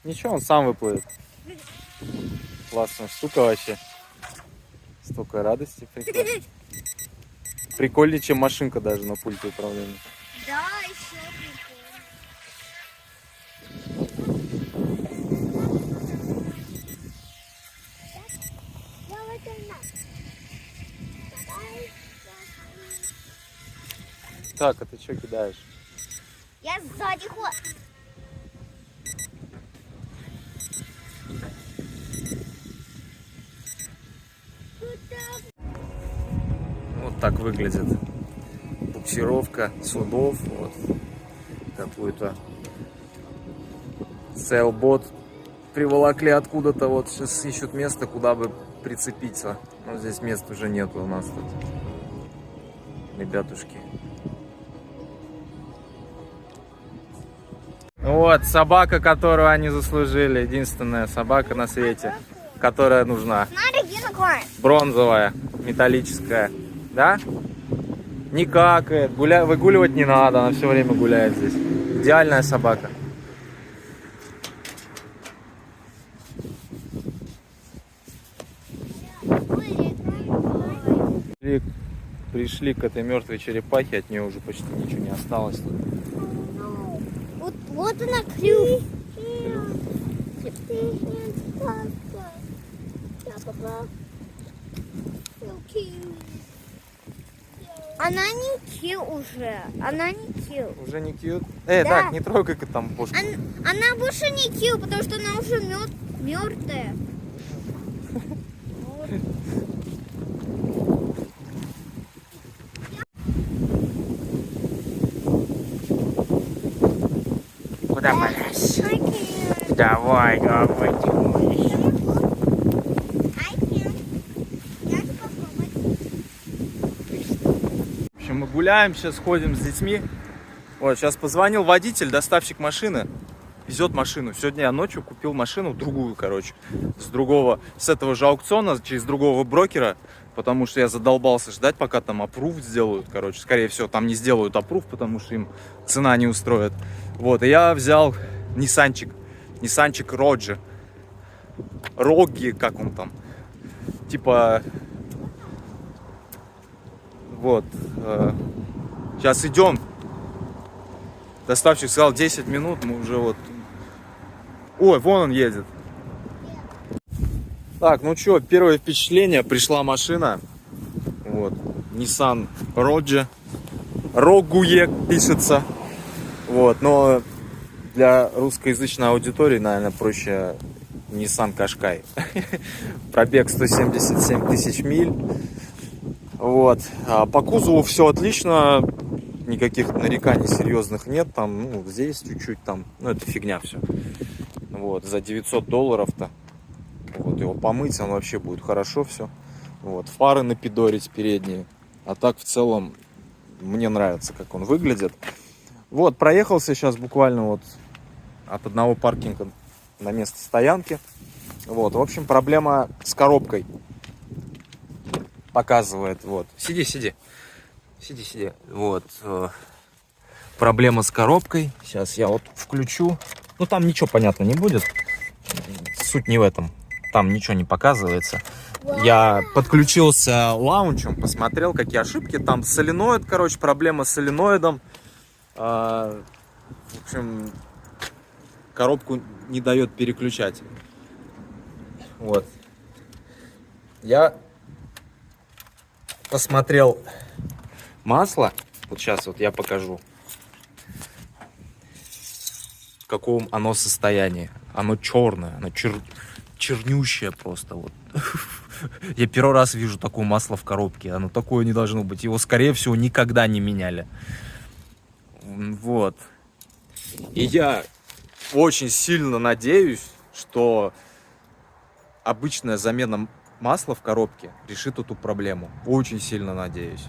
Ничего, он сам выплывет. Классная штука вообще. Столько радости, прикольно. Прикольнее, чем машинка даже на пульте управления. Да, еще прикольно. Так, а ты что кидаешь? Я сзади ход. Вот так выглядит буксировка судов. Вот. Какую-то сейлбот приволокли откуда-то. Вот сейчас ищут место, куда бы прицепиться. Но здесь места уже нету у нас тут. Ребятушки. Вот собака, которую они заслужили. Единственная собака на свете, которая нужна. Бронзовая, металлическая. Да? Не какает, выгуливать не надо, она все время гуляет здесь. Идеальная собака. Пришли к этой мертвой черепахе, от нее уже почти ничего не осталось. Вот она клюв. Она не кью уже. Она не кью. Уже не кьют? Да. Так, не трогай там пушку. Она больше не кью, потому что она уже мертвая. Куда полез? Давай, давай, В общем, мы гуляем, сейчас ходим с детьми. Вот, сейчас позвонил водитель, доставщик машины. Везет машину. Сегодня я ночью купил машину, другую, короче. С этого же аукциона, через другого брокера. Потому что я задолбался ждать, пока там аппрув сделают, короче. Скорее всего, там не сделают аппрув, потому что им цена не устроит. Вот, и я взял Ниссанчик Роджи. Рогги, как он там. Типа... Вот. Сейчас идем. Доставщик сказал 10 минут, мы уже вот... Ой, вон он едет. Так, ну что, первое впечатление. Пришла машина. Вот. Nissan Rogue. Рогуе пишется. Вот, но для русскоязычной аудитории, наверное, проще Nissan Qashqai. Пробег 177 тысяч миль. Вот. А по кузову все отлично. Никаких нареканий серьезных нет. Там, ну, здесь чуть-чуть там. Ну, это фигня все. Вот. За $900-то. Вот. Его помыть, он вообще будет хорошо все. Вот. Фары напидорить передние. А так в целом мне нравится, как он выглядит. Вот. Проехался сейчас буквально вот от одного паркинга на место стоянки. Вот. В общем, проблема с коробкой. Показывает. Вот. Сиди. Вот. Проблема с коробкой. Сейчас я вот включу. Ну, там ничего понятно не будет. Суть не в этом. Там ничего не показывается. Я подключился лаунчем, посмотрел, какие ошибки. Там соленоид, короче, проблема с соленоидом. В общем, коробку не дает переключать. Вот. Я посмотрел масло. Вот сейчас вот я покажу, в каком оно состоянии. Оно черное, оно чернющее просто. Вот. Я первый раз вижу такое масло в коробке. Оно такое не должно быть. Его, скорее всего, никогда не меняли. Вот. И я очень сильно надеюсь, что обычная замена масла в коробке решит эту проблему. Очень сильно надеюсь.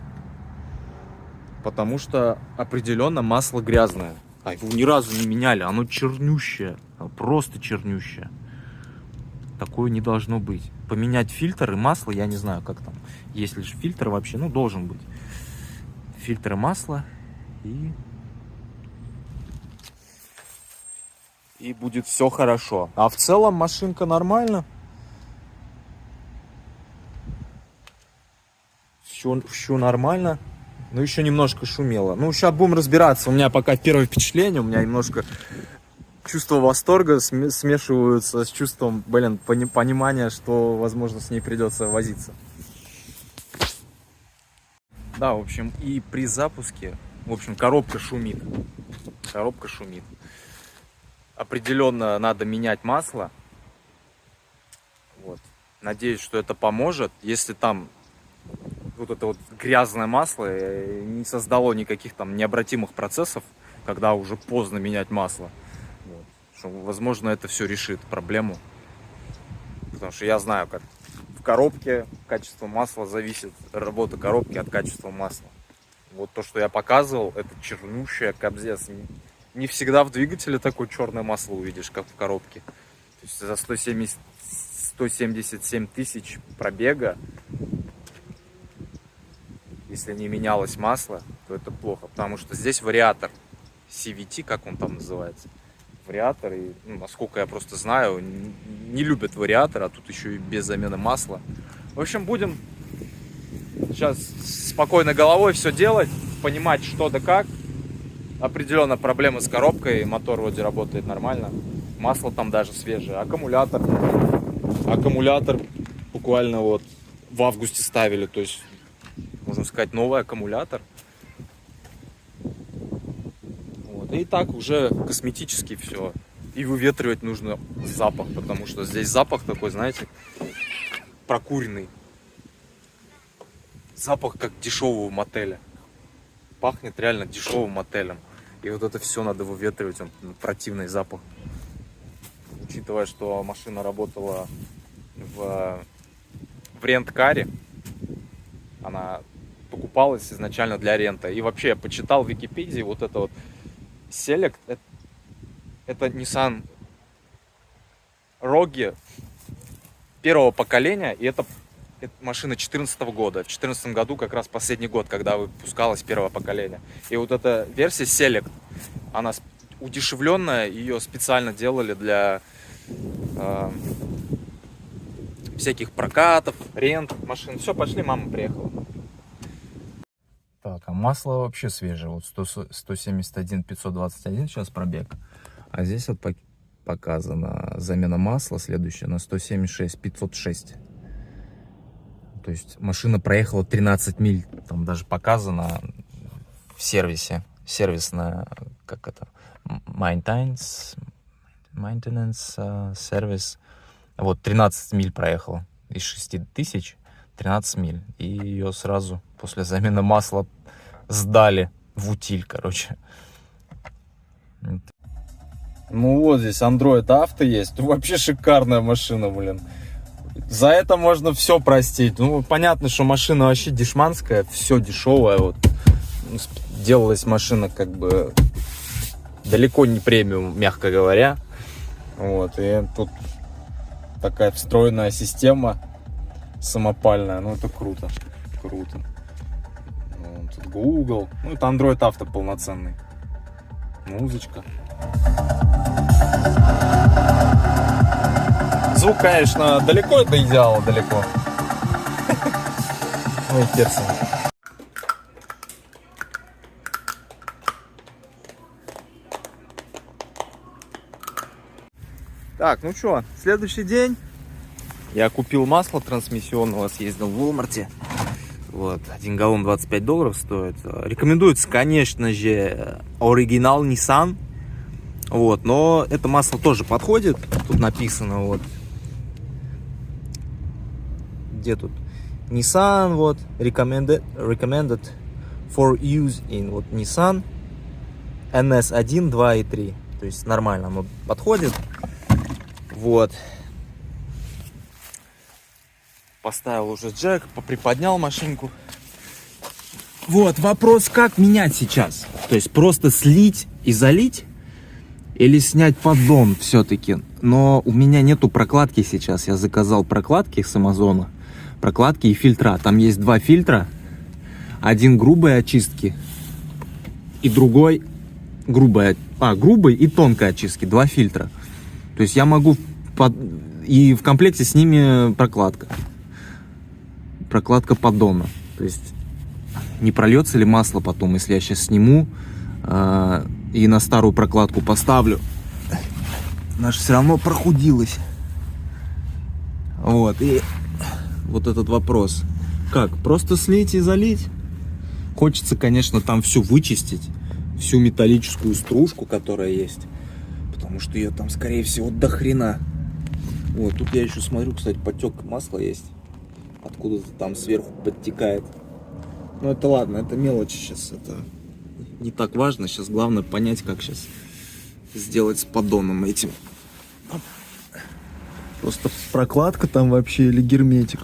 Потому что определенно масло грязное. А его ни разу не меняли. Оно чернющее. Просто чернющее. Такое не должно быть. Поменять фильтр и масло, я не знаю, как там. Есть лишь фильтр вообще, ну, должен быть. Фильтр и масло. И и будет все хорошо. А в целом машинка нормально. Все нормально. Но еще немножко шумело. Ну, сейчас будем разбираться. У меня пока первое впечатление. У меня немножко чувство восторга смешиваются с чувством, понимания, что, возможно, с ней придется возиться. Да, в общем, и при запуске, в общем, коробка шумит. Коробка шумит. Определенно надо менять масло. Вот. Надеюсь, что это поможет. Если там вот это вот грязное масло не создало никаких там необратимых процессов, когда уже поздно менять масло. Вот. Что, возможно, это все решит проблему. Потому что я знаю, как в коробке качество масла зависит, работа коробки от качества масла. Вот то, что я показывал, это чернющая кобзец. Не всегда в двигателе такое черное масло увидишь, как в коробке. То есть за 177 тысяч пробега, если не менялось масло, то это плохо. Потому что здесь вариатор CVT, как он там называется. Вариатор, и, ну, насколько я просто знаю, не любят вариатор, а тут еще и без замены масла. В общем, будем сейчас спокойной головой все делать, понимать, что да как. Определенно проблемы с коробкой, мотор вроде работает нормально. Масло там даже свежее. Аккумулятор буквально вот в августе ставили, то есть, можно сказать, новый аккумулятор. Вот. И так уже косметически все. И выветривать нужно запах, потому что здесь запах такой, знаете, прокуренный. Запах как дешевого мотеля. Пахнет реально дешевым мотелем. И вот это все надо выветривать, он противный запах. Учитывая, что машина работала в рент-каре, она покупалась изначально для рента. И вообще я почитал в Википедии, вот это вот Select, это Nissan Rogue первого поколения, и это машина 2014 года. В 2014 году как раз последний год, когда выпускалось первое поколение. И вот эта версия Select, она удешевленная, ее специально делали для всяких прокатов, рент машин. Все, пошли, мама приехала. Так, а масло вообще свежее. Вот 171 521 сейчас пробег. А здесь вот показана замена масла следующая на 176 506. То есть машина проехала 13 миль. Там даже показано в сервисе. Сервисная, как это, maintenance сервис. Вот 13 миль проехала. Из 6000 13 миль. И ее сразу после замены масла сдали в утиль, короче. Ну вот здесь Android Auto есть. Вообще шикарная машина, блин. За это можно все простить. Ну, понятно, что машина вообще дешманская, все дешевое. Вот. Делалась машина как бы далеко не премиум, мягко говоря. Вот. И тут такая встроенная система самопальная. Ну, это круто. Круто. Тут Google. Ну, это Android Auto полноценный. Музычка. Звук, конечно, далеко до идеала, далеко. Ну и хер с ним. Так, ну что, следующий день. Я купил масло трансмиссионного, съездил в Walmart. Вот, 1 галлон $25 стоит. Рекомендуется, конечно же, оригинал Nissan. Вот, но это масло тоже подходит. Тут написано вот. Где тут? Nissan, вот, recommended for use in, вот, Nissan NS1, 2 и 3. То есть нормально оно подходит. Вот. Поставил уже джек, поприподнял машинку. Вот, вопрос, как менять сейчас? То есть просто слить и залить? Или снять поддон все-таки? Но у меня нету прокладки сейчас. Я заказал прокладки с Амазона. Прокладки и фильтра. Там есть 2 фильтра. Один грубой очистки. И другой грубой и тонкой очистки, 2 фильтра. То есть я могу и в комплекте с ними прокладка поддона. То есть не прольется ли масло потом, если я сейчас сниму и на старую прокладку поставлю. Она же все равно прохудилась. Вот, и вот этот вопрос. Как, просто слить и залить? Хочется, конечно, там все вычистить, всю металлическую стружку, которая есть, потому что ее там, скорее всего, до хрена. Вот, тут я еще смотрю, кстати, потек масла есть, откуда-то там сверху подтекает. Ну это ладно, это мелочи сейчас, это не так важно. Сейчас главное понять, как сейчас сделать с поддоном этим. Просто прокладка там вообще или герметик.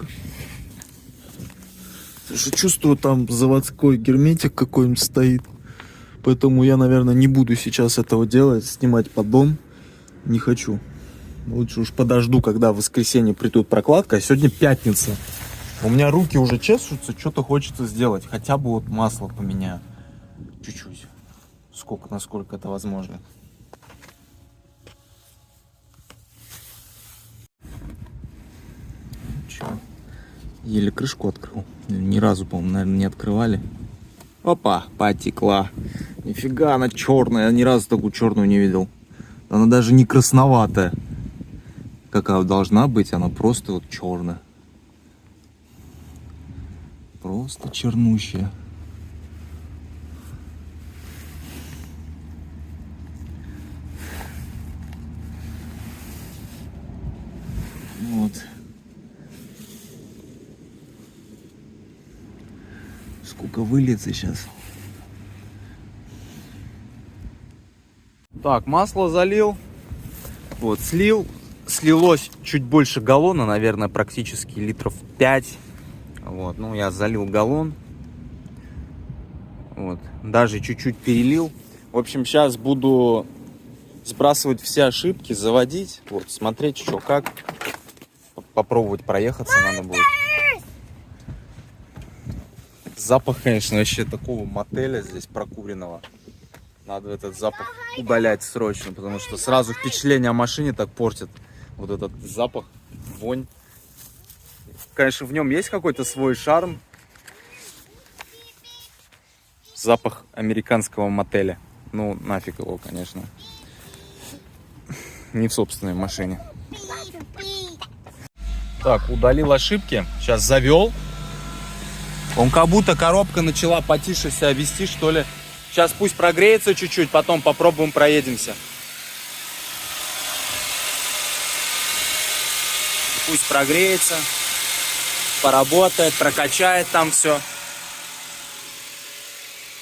Слушай, чувствую, там заводской герметик какой-нибудь стоит. Поэтому я, наверное, не буду сейчас этого делать, снимать поддон. Не хочу. Лучше уж подожду, когда в воскресенье придет прокладка. А сегодня пятница. У меня руки уже чешутся, что-то хочется сделать. Хотя бы вот масло поменяю. Чуть-чуть. Насколько это возможно. Чё? Еле крышку открыл. Ни разу, по-моему, наверное, не открывали. Опа, потекла. Нифига, она черная. Я ни разу такую черную не видел. Она даже не красноватая, какая должна быть. Она просто вот черная. Просто чернущая. Вот. Сколько выльется сейчас. Так, масло залил. Вот, слилось чуть больше галлона, наверное, практически литров 5. Вот, ну я залил галлон. Вот, даже чуть-чуть перелил. В общем, сейчас буду сбрасывать все ошибки, заводить, вот, смотреть, что как. Попробовать проехаться надо будет. Запах, конечно, вообще такого мотеля здесь прокуренного. Надо этот запах удалять срочно, потому что сразу впечатление о машине так портит. Вот этот запах, вонь. Конечно, в нем есть какой-то свой шарм. Запах американского мотеля. Ну, нафиг его, конечно. Не в собственной машине. Так, удалил ошибки. Сейчас завел. Он как будто коробка начала потише себя вести, что ли. Сейчас пусть прогреется чуть-чуть, потом попробуем проедемся. Пусть прогреется, поработает, прокачает там все.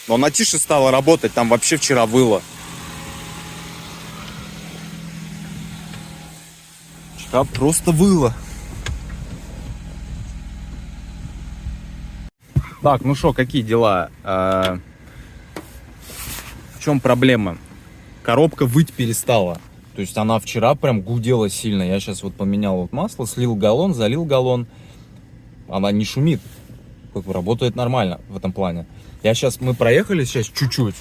Но она тише стала работать, там вообще вчера выло. Вчера просто выло. Так, ну что, какие дела? В чем проблема? Коробка выть перестала. То есть она вчера прям гудела сильно. Я сейчас вот поменял вот масло, слил галлон, залил галлон. Она не шумит. Как бы работает нормально в этом плане. Мы проехали сейчас чуть-чуть.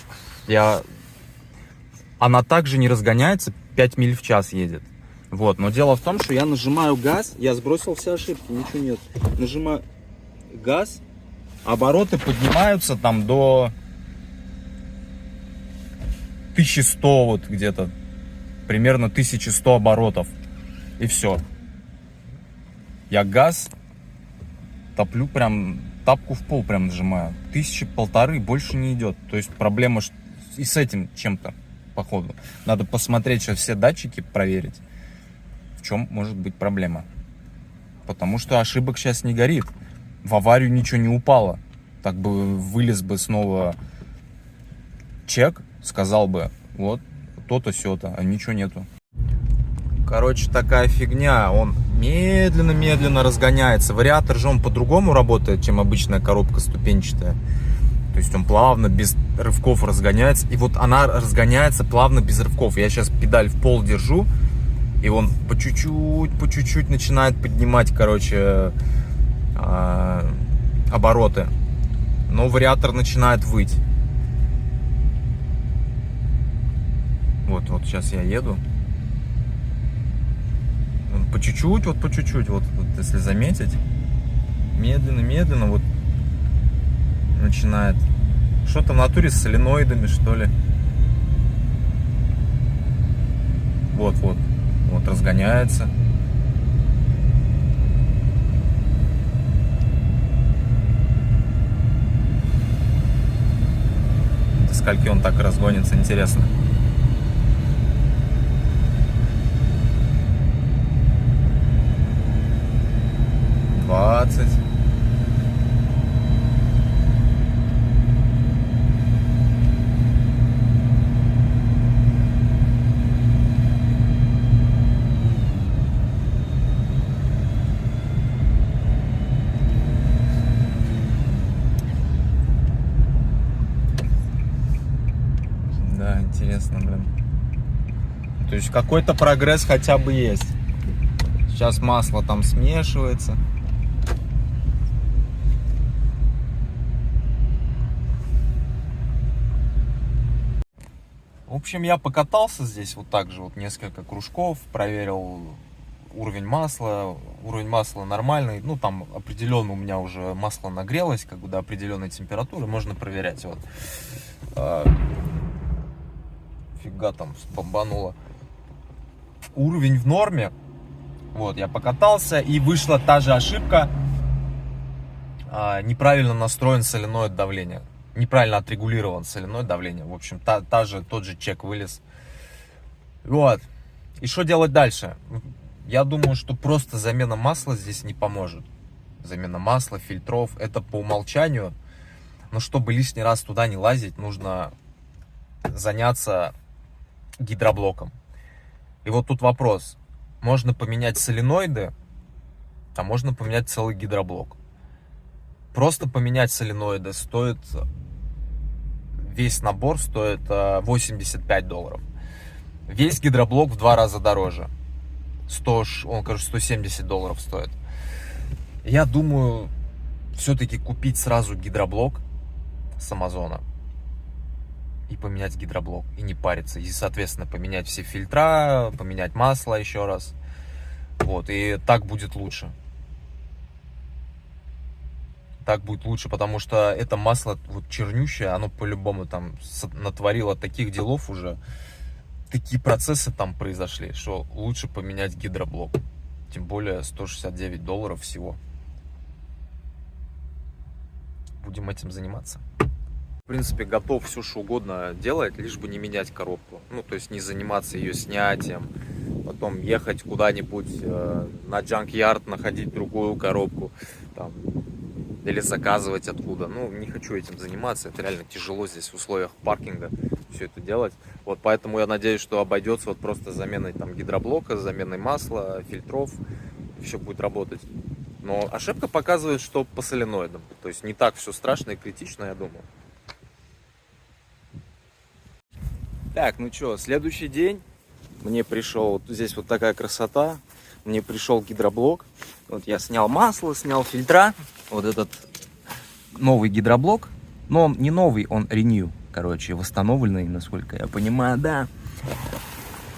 Она также не разгоняется, 5 миль в час едет. Вот, но дело в том, что я нажимаю газ, я сбросил все ошибки, ничего нет. Нажимаю газ, обороты поднимаются там до 1100 вот где-то. Примерно 1100 оборотов. И все. Я газ топлю прям, тапку в пол прям нажимаю. 1500, больше не идет. То есть проблема и с этим чем-то, походу. Надо посмотреть сейчас все датчики, проверить, в чем может быть проблема. Потому что ошибок сейчас не горит. В аварию ничего не упало. Так бы вылез бы снова чек, сказал бы, вот, то-то, сё-то, а ничего нету. Короче, такая фигня, он медленно-медленно разгоняется. Вариатор же он по-другому работает, чем обычная коробка ступенчатая. То есть он плавно, без рывков разгоняется. И вот она разгоняется плавно, без рывков. Я сейчас педаль в пол держу, и он по чуть-чуть начинает поднимать, короче, обороты. Но вариатор начинает выть. Вот сейчас я еду. По чуть-чуть, вот если заметить, медленно вот начинает. Что-то в натуре с соленоидами, что ли. Вот разгоняется. До скольки он так разгонится, интересно. Да, интересно, блин. То есть какой-то прогресс хотя бы есть. Сейчас масло там смешивается. В общем, я покатался здесь вот так же, вот несколько кружков, проверил уровень масла. Уровень масла нормальный, ну там определенно у меня уже масло нагрелось, как бы до определенной температуры, можно проверять. Вот. Фига там спамбануло. Уровень в норме. Вот, я покатался, и вышла та же ошибка. Неправильно настроен соленоид давления. Неправильно отрегулирован соленоид давления. В общем, тот же чек вылез. Вот. И что делать дальше? Я думаю, что просто замена масла здесь не поможет. Замена масла, фильтров, это по умолчанию. Но чтобы лишний раз туда не лазить, нужно заняться гидроблоком. И вот тут вопрос. Можно поменять соленоиды, а можно поменять целый гидроблок. Просто поменять соленоиды стоит... Весь набор стоит $85. Весь гидроблок в 2 раза дороже. Он, кажется, $170 стоит. Я думаю, все-таки купить сразу гидроблок с Амазона и поменять гидроблок, и не париться. И, соответственно, поменять все фильтра, поменять масло еще раз. Вот, и так будет лучше. Так будет лучше, потому что это масло вот чернющее, оно по-любому там натворило таких делов уже. Такие процессы там произошли, что лучше поменять гидроблок. Тем более $169 всего. Будем этим заниматься. В принципе, готов все что угодно делать, лишь бы не менять коробку. Ну, то есть не заниматься ее снятием, потом ехать куда-нибудь на джанк-ярд, находить другую коробку, там, или заказывать откуда. Ну, не хочу этим заниматься, это реально тяжело здесь в условиях паркинга все это делать. Вот, поэтому я надеюсь, что обойдется вот просто заменой там гидроблока, заменой масла, фильтров, все будет работать. Но ошибка показывает, что по соленоидам. То есть не так все страшно и критично, я думаю. Так, ну что, следующий день. Мне пришел, вот здесь вот такая красота. Мне пришел гидроблок. Вот я снял масло, снял фильтра. Вот этот новый гидроблок. Но он не новый, он Renew. Короче, восстановленный, насколько я понимаю, да.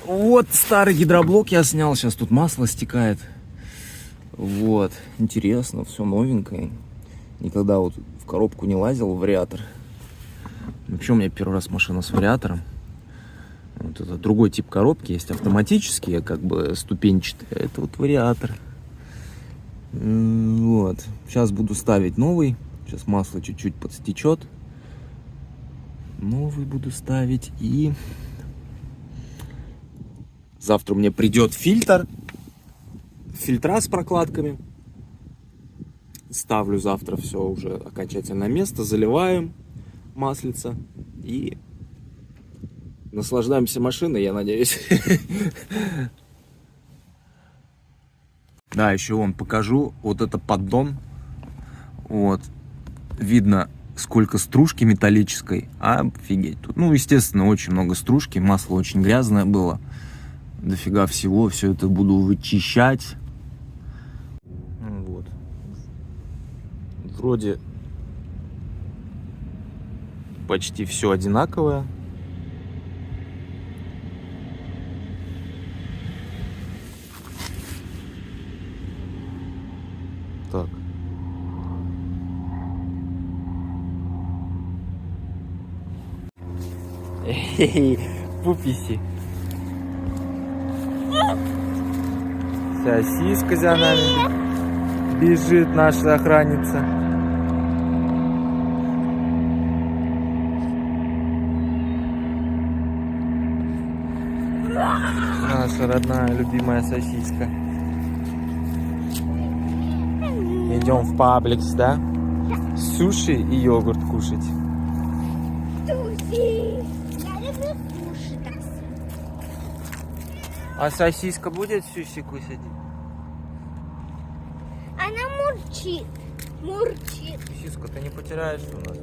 Вот старый гидроблок я снял. Сейчас тут масло стекает. Вот. Интересно, все новенькое. Никогда вот в коробку не лазил, в вариатор. Вообще у меня первый раз машина с вариатором. Вот это другой тип коробки. Есть автоматические, как бы ступенчатые. Это вот вариатор. Вот. Сейчас буду ставить новый. Сейчас масло чуть-чуть подстечет. Новый буду ставить. И завтра мне придет фильтр. Фильтра с прокладками. Ставлю завтра все уже окончательно на место. Заливаем маслица. И наслаждаемся машиной, я надеюсь. Да, еще вон покажу. Вот это поддон. Вот. Видно, сколько стружки металлической. Офигеть. Тут, ну, естественно, очень много стружки. Масло очень грязное было. Дофига всего. Все это буду вычищать. Вот. Вроде почти все одинаковое. Пуписи. Сосиска за нами бежит, наша охранница. Наша родная, любимая сосиска. Идем в Пабликс, да? Суши и йогурт кушать. Суши. Я люблю суши. А сосиска будет суши кушать? Она мурчит. Мурчит. Сосиска, ты не потеряешься у нас?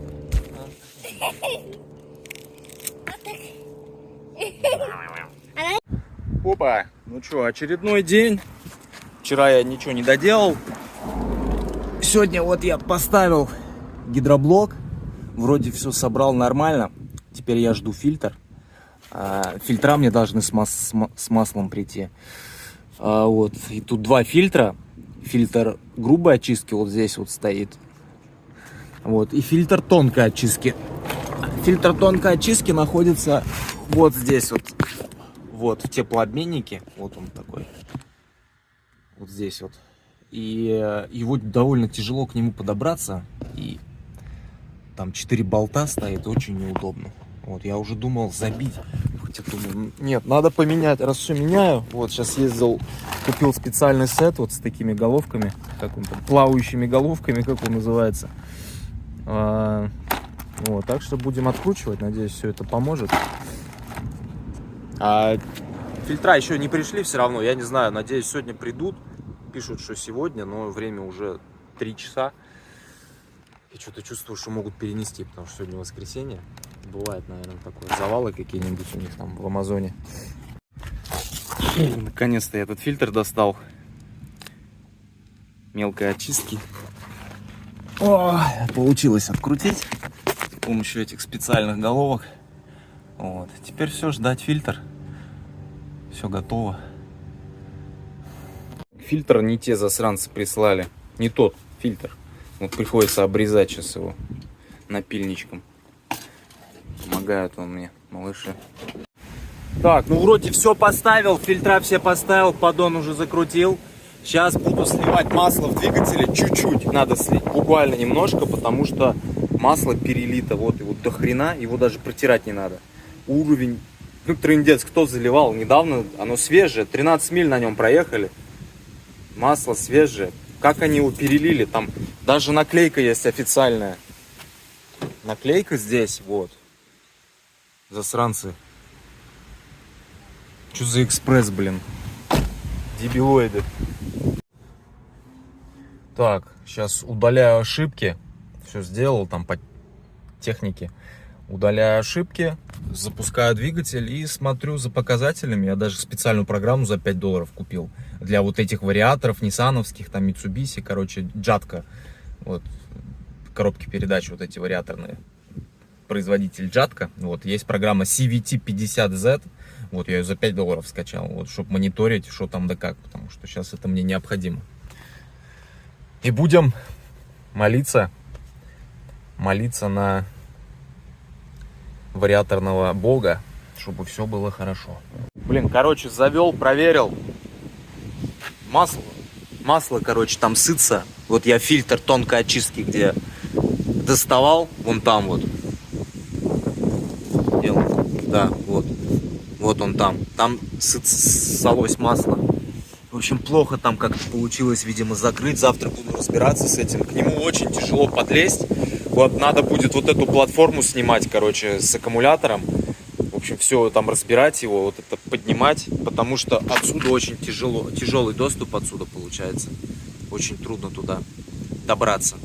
Опа, ну что, очередной день. Вчера я ничего не доделал. Сегодня вот я поставил гидроблок. Вроде все собрал нормально. Теперь я жду фильтр. Фильтра мне должны с маслом прийти. Вот. И тут два фильтра. Фильтр грубой очистки вот здесь вот стоит. Вот. И фильтр тонкой очистки. Фильтр тонкой очистки находится вот здесь вот. Вот, в теплообменнике. Вот он такой. Вот здесь вот. И его довольно тяжело к нему подобраться. И там 4 болта стоит, очень неудобно. Вот, я уже думал забить. Хотя думаю, нет, надо поменять. Раз все меняю. Вот, сейчас ездил, купил специальный сет вот с такими головками. Как он там, плавающими головками, как он называется. Вот, так что будем откручивать. Надеюсь, все это поможет. Фильтра еще не пришли все равно. Я не знаю, надеюсь, сегодня придут. Пишут, что сегодня, но время уже 3 часа. И что-то чувствую, что могут перенести, потому что сегодня воскресенье. Бывает, наверное, такое. Завалы какие-нибудь у них там в Амазоне. Наконец-то я этот фильтр достал. Мелкой очистки. О, получилось открутить с помощью этих специальных головок. Вот. Теперь все, ждать фильтр. Все готово. Фильтр не те засранцы прислали. Не тот фильтр. Вот приходится обрезать сейчас его напильничком. Помогают он мне, малыши. Так, ну вроде все поставил. Фильтра все поставил. Поддон уже закрутил. Сейчас буду сливать масло в двигателе. Чуть-чуть надо слить. Буквально немножко, потому что масло перелито. Вот его до хрена. Его даже протирать не надо. Уровень. Ну, трындец, кто заливал недавно, оно свежее, 13 миль на нем проехали, масло свежее, как они его перелили, там даже наклейка есть официальная, наклейка здесь, вот, засранцы, что за экспресс, блин, дебилоиды. Так, сейчас удаляю ошибки, все сделал там по технике. Удаляю ошибки, запускаю двигатель и смотрю за показателями. Я даже специальную программу за $5 купил. Для вот этих вариаторов, ниссановских, там Mitsubishi, короче, Джатка. Вот, коробки передач вот эти вариаторные. Производитель Джатка. Вот, есть программа CVT50Z. Вот, я ее за $5 скачал. Вот, чтобы мониторить, что там да как. Потому что сейчас это мне необходимо. И будем молиться на вариаторного бога, чтобы все было хорошо. Блин, короче, завел, проверил. Масло, короче, там сытся. Вот я фильтр тонкой очистки, где доставал, вон там вот. Делал. Да, вот. Вот он там. Там ссалось масло. В общем, плохо там как-то получилось, видимо, закрыть. Завтра буду разбираться с этим. К нему очень тяжело подлезть. Вот надо будет вот эту платформу снимать, короче, с аккумулятором. В общем, все там разбирать его, вот это поднимать, потому что отсюда очень тяжелый доступ отсюда получается. Очень трудно туда добраться.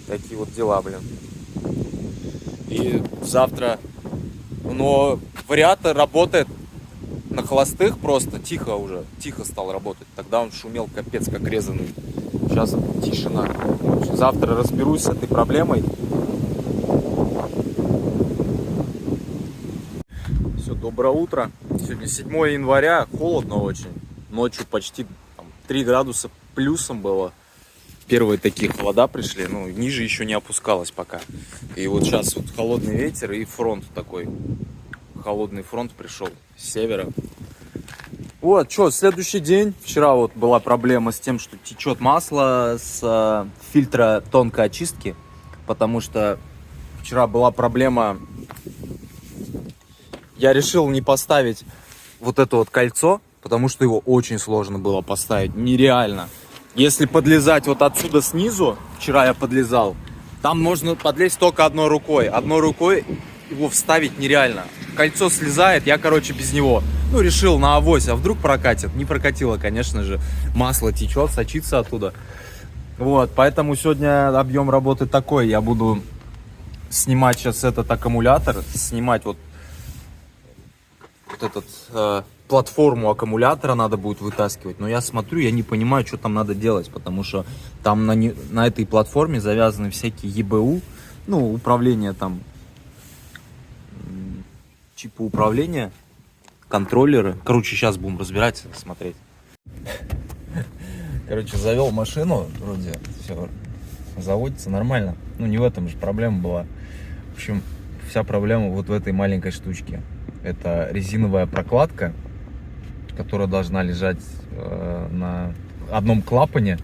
Такие вот дела, блин. И завтра, но вариатор работает на холостых просто, тихо стал работать. Тогда он шумел капец как резанный. Сейчас тишина. Завтра разберусь с этой проблемой. Все, доброе утро. Сегодня 7 января, холодно очень. Ночью почти там, 3 градуса плюсом было. первые такие холода пришли, ну, ниже еще не опускалось пока. И вот сейчас вот холодный ветер и фронт такой. Холодный фронт пришел с севера. Вот, что, следующий день. Вчера вот была проблема с тем, что течет масло с фильтра тонкой очистки. Потому что вчера была проблема. Я решил не поставить вот это вот кольцо, потому что его очень сложно было поставить. Нереально. Если подлезать вот отсюда снизу, вчера я подлезал, там можно подлезть только одной рукой. Одной рукой его вставить нереально. Кольцо слезает, я, короче, без него. Ну, решил на авось, а вдруг прокатит. Не прокатило, конечно же. Масло течет, сочится оттуда. Вот, поэтому сегодня объем работы такой. Я буду снимать сейчас этот аккумулятор, снимать вот этот платформу аккумулятора надо будет вытаскивать. Но я смотрю, я не понимаю, что там надо делать, потому что там на этой платформе завязаны всякие ЕБУ, ну, управление там, чипы управления, контроллеры. Короче, сейчас будем разбирать, смотреть. Короче, завел машину, вроде все заводится нормально. Ну, не в этом же проблема была. В общем, вся проблема вот в этой маленькой штучке. Это резиновая прокладка, которая должна лежать на одном клапане.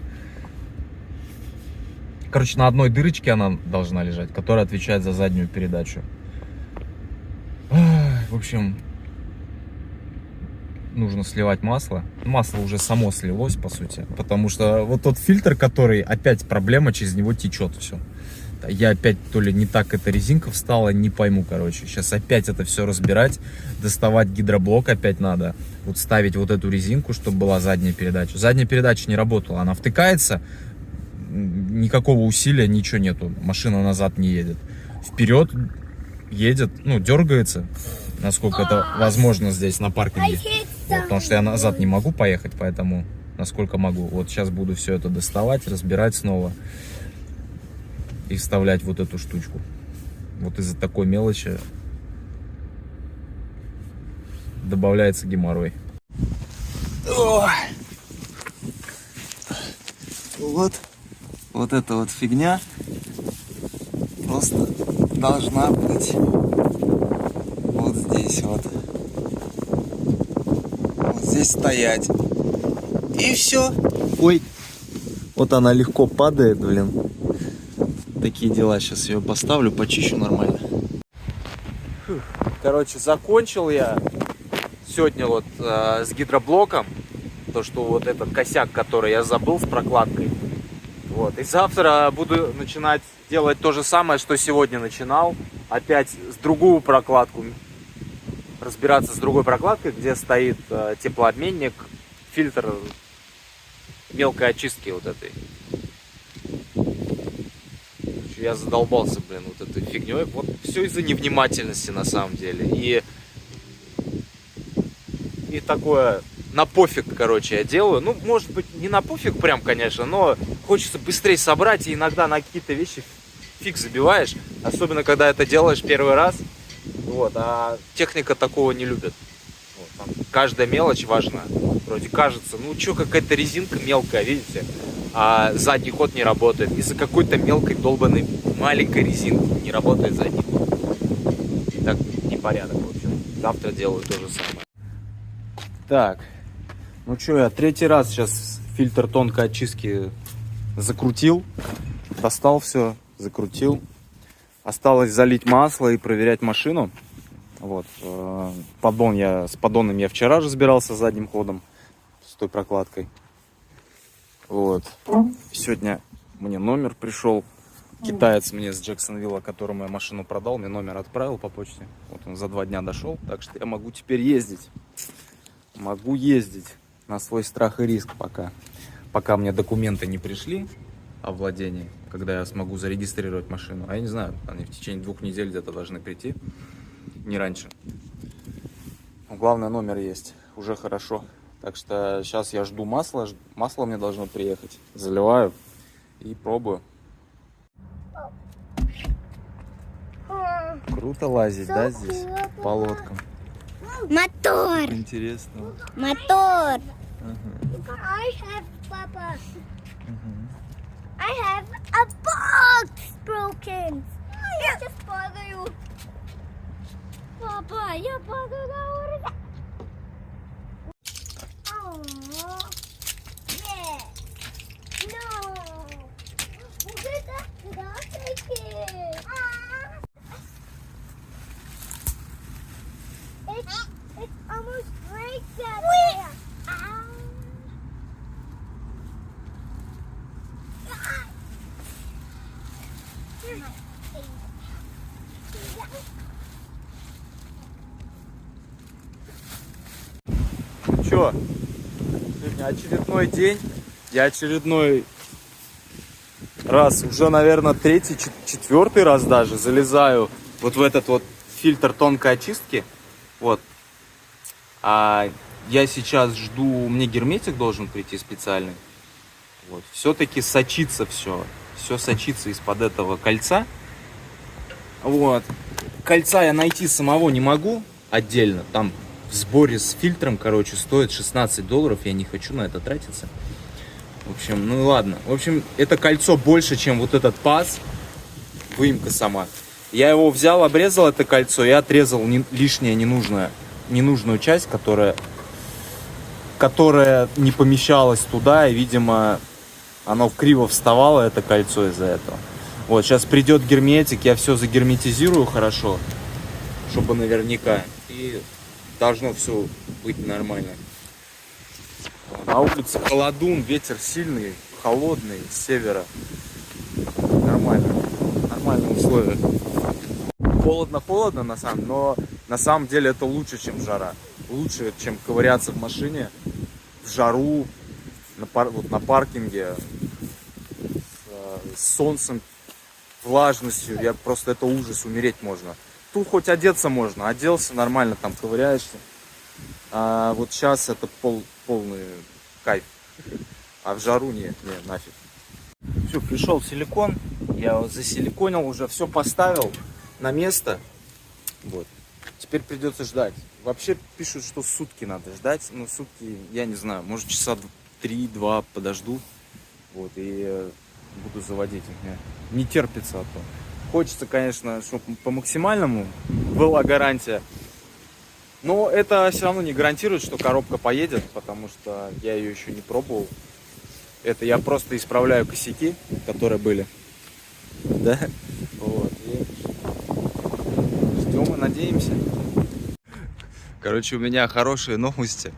Короче, на одной дырочке она должна лежать, которая отвечает за заднюю передачу. В общем, нужно сливать масло. Масло уже само слилось, по сути. Потому что вот тот фильтр, который опять проблема, через него течет все. Я опять то ли не так эта резинка встала, не пойму, короче. Сейчас опять это все разбирать, доставать гидроблок опять надо. Вот ставить вот эту резинку, чтобы была задняя передача. Задняя передача не работала, она втыкается, никакого усилия, ничего нету. Машина назад не едет. Вперед едет, ну, дергается, насколько это возможно здесь на паркинге. Вот, потому что я назад не могу поехать, поэтому насколько могу. Вот сейчас буду все это доставать, разбирать снова. И вставлять вот эту штучку. Вот из-за такой мелочи добавляется геморрой. Вот эта вот фигня просто должна быть вот здесь вот. Вот здесь стоять. И все. Ой. Вот она легко падает, блин. Такие дела. Сейчас ее поставлю, почищу нормально. Короче, закончил я сегодня вот с гидроблоком. То, что вот этот косяк, который я забыл с прокладкой. Вот. И завтра буду начинать делать то же самое, что сегодня начинал. Опять с другую прокладку. Разбираться с другой прокладкой, где стоит теплообменник, фильтр мелкой очистки вот этой. Я задолбался, блин, вот этой фигней. Вот все из-за невнимательности на самом деле. И такое на пофиг, короче, я делаю. Ну, может быть, не на пофиг прям, конечно, но хочется быстрее собрать. И иногда на какие-то вещи фиг забиваешь. Особенно, когда это делаешь первый раз. Вот, а техника такого не любит. Вот, там каждая мелочь важна. Вроде кажется, ну что, какая-то резинка мелкая, видите? А задний ход не работает. Из-за какой-то мелкой долбанной маленькой резинки не работает задний ход. Так, непорядок, в общем. Завтра делаю то же самое. Так, ну что, я третий раз сейчас фильтр тонкой очистки закрутил. Достал все, закрутил. Осталось залить масло и проверять машину. Вот. С поддоном я вчера разбирался с задним ходом. С той прокладкой. Вот. Сегодня мне номер пришел. Китаец мне с Джексонвилла, которому я машину продал, мне номер отправил по почте. Вот он за 2 дня дошел, так что я могу теперь ездить. Могу ездить на свой страх и риск пока мне документы не пришли о владении, когда я смогу зарегистрировать машину. А я не знаю, они в течение 2 недель где-то должны прийти, не раньше. Но главное, номер есть, уже хорошо. Так что сейчас я жду масла. Масло мне должно приехать. Заливаю и пробую. Круто лазить, да, здесь? По лодкам. Мотор. Интересно. Мотор. Ага. I have Papa. I have a box broken. Я сейчас падаю. Папа, я падаю на уровень. Нет. No. Вот это здравствуйте. It's almost breaks up there. Чё? Сегодня очередной день. Я очередной раз, уже, наверное, третий, четвертый раз даже залезаю вот в этот вот фильтр тонкой очистки. Вот. А я сейчас жду, мне герметик должен прийти специальный. Вот. Все-таки сочится все. Все сочится из-под этого кольца. Вот. Кольца я найти самого не могу отдельно. Там в сборе с фильтром, короче, стоит $16. Я не хочу на это тратиться. В общем, ну ладно. В общем, это кольцо больше, чем вот этот паз. Выемка сама. Я его взял, обрезал это кольцо и отрезал лишнее, ненужную часть, которая не помещалась туда. И, видимо, оно криво вставало, это кольцо, из-за этого. Вот, сейчас придет герметик, я все загерметизирую хорошо, чтобы наверняка. И должно все быть нормально. На улице холодун, ветер сильный, холодный, с севера. Нормально. Нормальные условия. Холодно, но на самом деле это лучше, чем жара. Лучше, чем ковыряться в машине в жару, на паркинге, с солнцем, влажностью. Это ужас, умереть можно. Тут хоть одеться можно, оделся нормально, там ковыряешься. А вот сейчас это полный кайф. А в жару не, нафиг. Все, пришел силикон. Я вот засиликонил, уже все поставил на место. Вот. Теперь придется ждать. Вообще пишут, что сутки надо ждать. Но сутки, я не знаю, может часа 3-2 подожду. Вот, и буду заводить. Мне не терпится, а то. Хочется, конечно, чтобы по максимальному была гарантия. Но это все равно не гарантирует, что коробка поедет, потому что я ее еще не пробовал. Это я просто исправляю косяки, которые были. Да? Вот. И ждем и надеемся. Короче, у меня хорошие новости.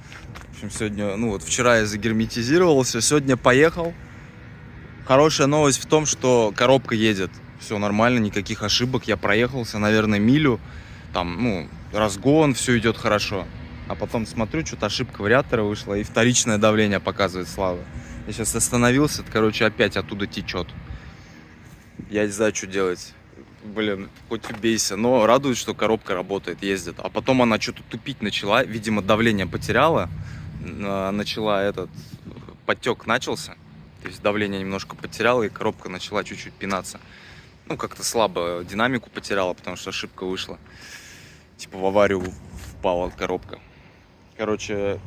В общем, сегодня, вчера я загерметизировался, сегодня поехал. Хорошая новость в том, что коробка едет. Все нормально, никаких ошибок. Я проехался, наверное, милю. Там, разгон, все идет хорошо. А потом смотрю, что-то ошибка вариатора вышла, и вторичное давление показывает слабо. Я сейчас остановился, опять оттуда течет. Я не знаю, что делать. Блин, хоть убейся. Но радует, что коробка работает, ездит. А потом она что-то тупить начала. Видимо, давление потеряла. Подтек начался. То есть давление немножко потеряла, и коробка начала чуть-чуть пинаться. Как-то слабо динамику потеряла, потому что ошибка вышла. Типа в аварию впала коробка. Короче,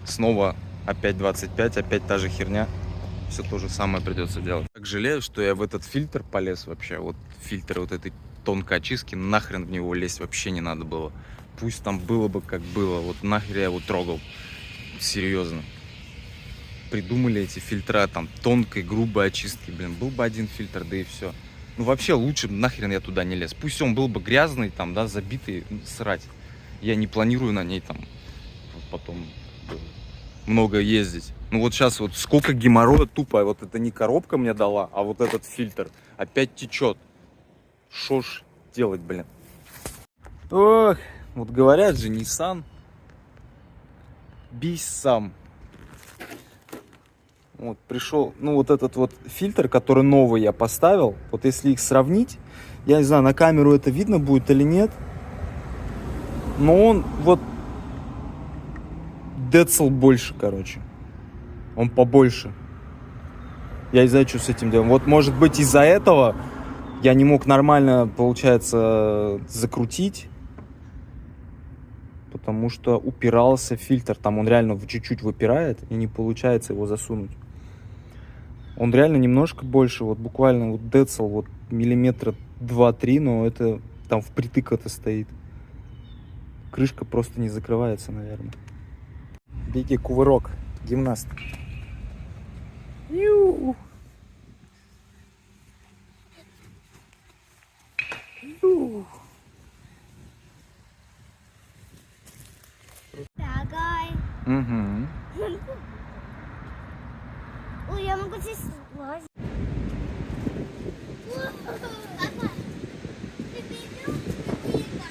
снова опять 25, опять та же херня. Все то же самое придется делать. Так жалею, что я в этот фильтр полез вообще. Вот фильтр вот этой тонкой очистки, нахрен в него лезть вообще не надо было. Пусть там было бы как было. Вот нахер я его трогал. Серьезно. Придумали эти фильтра там тонкой, грубой очистки. Блин, был бы один фильтр, да и все. Вообще лучше нахрен я туда не лез. Пусть он был бы грязный, там, да, забитый, срать. Я не планирую на ней там потом много ездить. Вот сейчас вот сколько геморроя тупо. Вот это не коробка мне дала, а вот этот фильтр опять течет. Шо ж делать, блин? Ох, вот говорят же, Nissan. Бись сам. Вот пришел, вот этот вот фильтр, который новый я поставил. Вот если их сравнить, я не знаю, на камеру это видно будет или нет. Но он вот децл больше, короче. Он побольше. Я не знаю, что с этим делать. Вот может быть из-за этого я не мог нормально, получается, закрутить. Потому что упирался фильтр. Там он реально чуть-чуть выпирает и не получается его засунуть. Он реально немножко больше, вот буквально вот децл, вот миллиметра 2-3, но это там впритык это стоит. Крышка просто не закрывается, наверное. Беги, кувырок, гимнаст. Ю. Ю. Дорогая. Угу. Ой, я могу здесь лазить. Папа, ты видел? Какие там?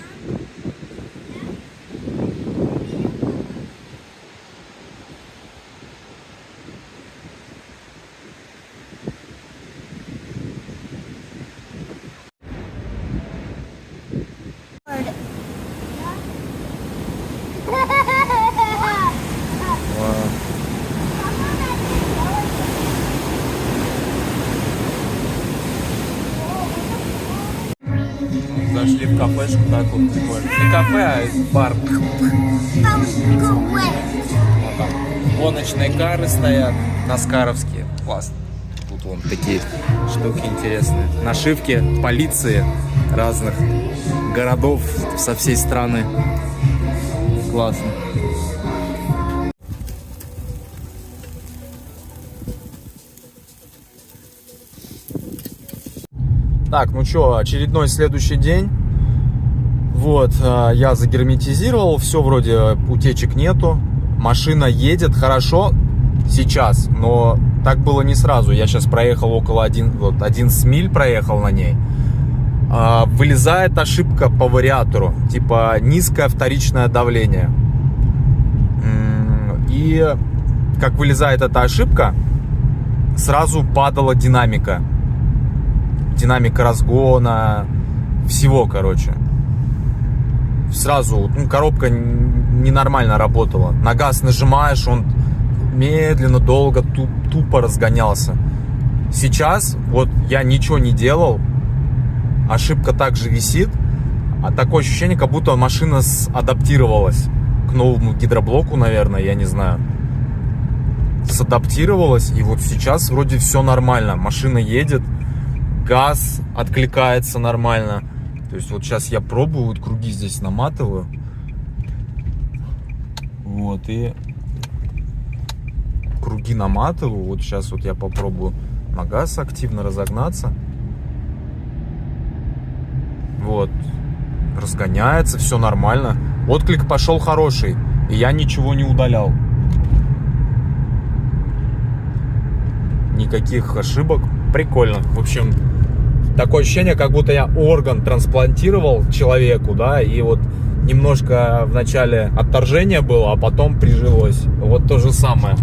Зашли в кафешку, так вот прикольно. Не кафе, а бар. Вот там гоночные кары стоят, наскаровские. Классно. Тут вон такие штуки интересные. Нашивки полиции разных городов со всей страны. Классно. Так, ну что, очередной следующий день. Вот, я загерметизировал, все вроде утечек нету. Машина едет хорошо сейчас, но так было не сразу. Я сейчас проехал около 11 миль, проехал на ней. Вылезает ошибка по вариатору, типа низкое вторичное давление. И как вылезает эта ошибка, сразу падала динамика. Динамика разгона, всего, короче. Сразу, коробка ненормально работала. На газ нажимаешь, он медленно, долго, тупо разгонялся. Сейчас, вот я ничего не делал, ошибка также висит, а такое ощущение, как будто машина адаптировалась к новому гидроблоку, наверное, я не знаю. Адаптировалась, и вот сейчас вроде все нормально. Машина едет, газ откликается нормально. То есть вот сейчас я пробую, вот круги здесь наматываю. Вот, и круги наматываю. Вот сейчас вот я попробую на газ активно разогнаться. Вот, разгоняется, все нормально. Отклик пошел хороший, и я ничего не удалял. Никаких ошибок. Прикольно. В общем, такое ощущение, как будто я орган трансплантировал человеку, да, и вот немножко вначале отторжение было, а потом прижилось. Вот то же самое.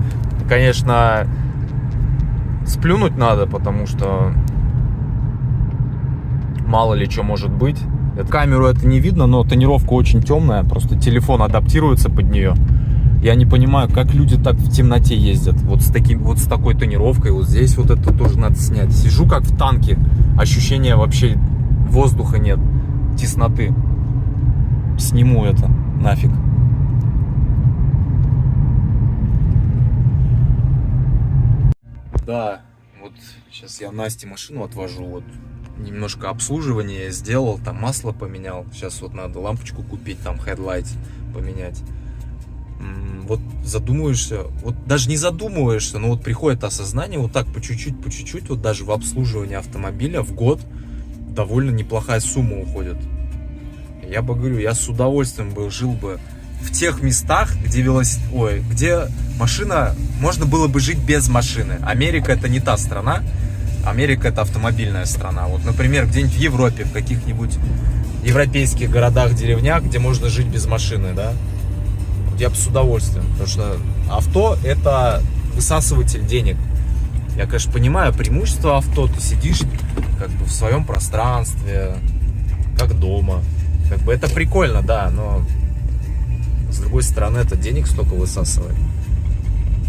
Конечно, сплюнуть надо, потому что мало ли что может быть. Камеру это не видно, но тонировка очень темная, просто телефон адаптируется под нее. Я не понимаю, как люди так в темноте ездят. Вот с такой тонировкой. Вот здесь вот это тоже надо снять. Сижу как в танке. Ощущения вообще воздуха нет. Тесноты. Сниму это нафиг. Да, вот сейчас я Насте машину отвожу. Вот немножко обслуживания я сделал. Там масло поменял. Сейчас вот надо лампочку купить. Там headlight поменять. Вот задумываешься, вот даже не задумываешься, но вот приходит осознание, вот так по чуть-чуть, вот даже в обслуживании автомобиля в год довольно неплохая сумма уходит. Я бы говорю, я с удовольствием бы жил бы в тех местах, где где машина, можно было бы жить без машины. Америка это не та страна, Америка это автомобильная страна. Вот, например, где-нибудь в Европе, в каких-нибудь европейских городах, деревнях, где можно жить без машины, да. Я бы с удовольствием, потому что авто это высасыватель денег. Я, конечно, понимаю преимущество авто, ты сидишь как бы в своем пространстве, как дома. Как бы это прикольно, да, но с другой стороны это денег столько высасывает.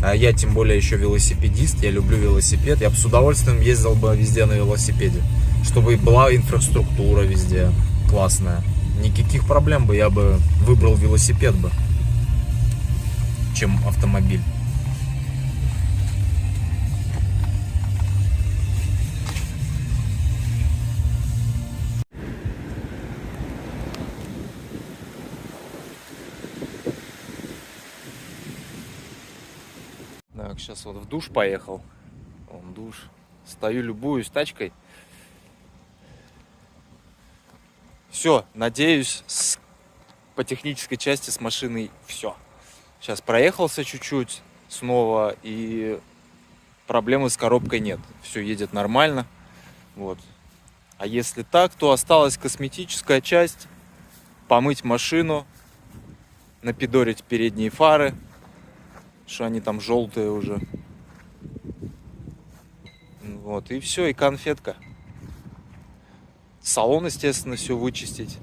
А я тем более еще велосипедист, я люблю велосипед. Я бы с удовольствием ездил бы везде на велосипеде, чтобы была инфраструктура везде классная. Никаких проблем бы, я бы выбрал велосипед бы, чем автомобиль. сейчас вот в душ поехал. Вон душ. Стою, любуюсь тачкой. Все, надеюсь, по технической части с машиной все. Сейчас проехался чуть-чуть снова, и проблемы с коробкой нет. Все едет нормально. Вот. А если так, то осталась косметическая часть. Помыть машину, напидорить передние фары, что они там желтые уже. Вот, и все, и конфетка. Салон, естественно, все вычистить,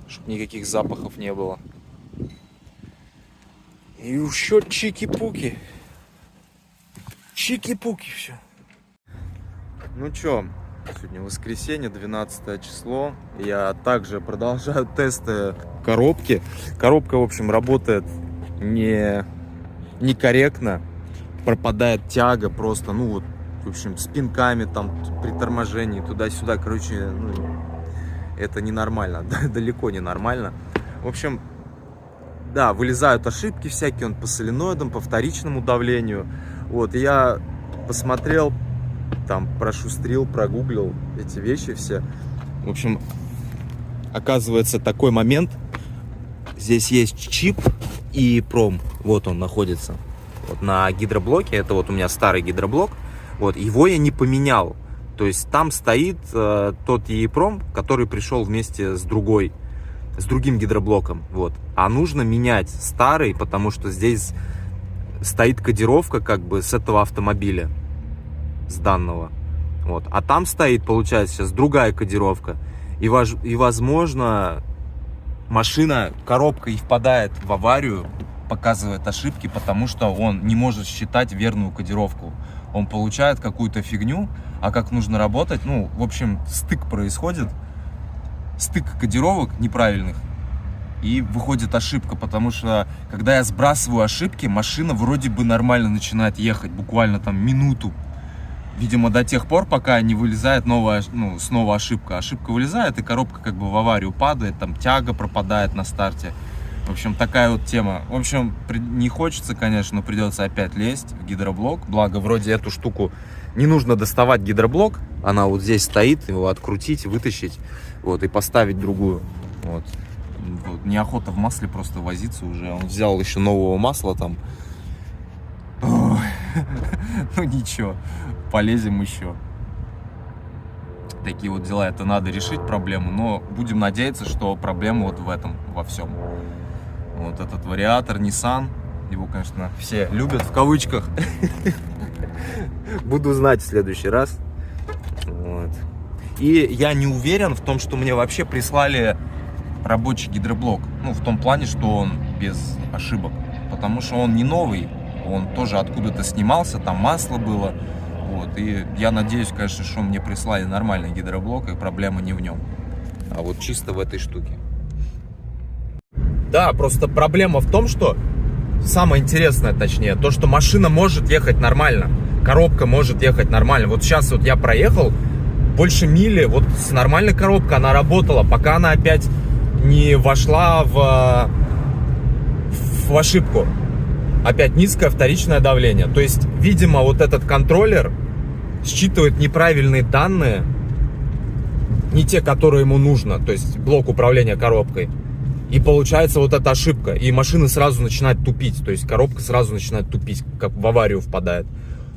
чтобы никаких запахов не было. И еще чики-пуки. Чики-пуки все. Ну чё, сегодня воскресенье, 12 число. Я также продолжаю тесты коробки. Коробка, в общем, работает некорректно. Пропадает тяга просто, ну вот, в общем, с пинками там при торможении туда-сюда. Короче, ну, это ненормально, далеко не нормально. В общем, да, вылезают ошибки всякие, он по соленоидам, по вторичному давлению. Вот, и я посмотрел, там, прошустрил, прогуглил эти вещи все. В общем, оказывается, такой момент. Здесь есть чип и пром. Вот он находится. Вот на гидроблоке. Это вот у меня старый гидроблок. Вот, его я не поменял. То есть там стоит тот EEPROM, который пришел вместе с другим гидроблоком. Вот. А нужно менять старый, потому что здесь стоит кодировка как бы с этого автомобиля, с данного. Вот. А там стоит, получается, сейчас другая кодировка. И возможно, машина, коробка и впадает в аварию, показывает ошибки, потому что он не может считать верную кодировку. Он получает какую-то фигню, а как нужно работать, ну, в общем, стык происходит, стык кодировок неправильных, и выходит ошибка, потому что, когда я сбрасываю ошибки, машина вроде бы нормально начинает ехать, буквально там минуту. Видимо, до тех пор, пока не вылезает новая, ну, снова ошибка. Ошибка вылезает, и коробка как бы в аварию падает, там тяга пропадает на старте. В общем, такая вот тема. В общем, не хочется, конечно, но придется опять лезть в гидроблок. Благо, вроде эту штуку не нужно доставать гидроблок. Она вот здесь стоит, его открутить, вытащить, вот, и поставить другую. Вот. Вот. Неохота в масле просто возиться уже. Он взял еще нового масла там. Ой. Ну ничего, полезем еще. Такие вот дела. Это надо решить проблему, но будем надеяться, что проблема вот в этом, во всем. Вот этот вариатор Nissan, его, конечно, все любят в кавычках. Буду знать в следующий раз. Вот. И я не уверен в том, что мне вообще прислали рабочий гидроблок. Ну, в том плане, что он без ошибок. Потому что он не новый, он тоже откуда-то снимался, там масло было. Вот. И я надеюсь, конечно, что мне прислали нормальный гидроблок, и проблема не в нем, а вот чисто в этой штуке. Да, просто проблема в том, что самое интересное, точнее, то, что машина может ехать нормально, коробка может ехать нормально. Вот сейчас вот я проехал больше мили, вот с нормальной коробкой она работала, пока она опять не вошла в ошибку. Опять низкое вторичное давление. То есть, видимо, вот этот контроллер считывает неправильные данные, не те, которые ему нужно, то есть блок управления коробкой. И получается вот эта ошибка, и машина сразу начинает тупить, то есть коробка сразу начинает тупить, как в аварию впадает.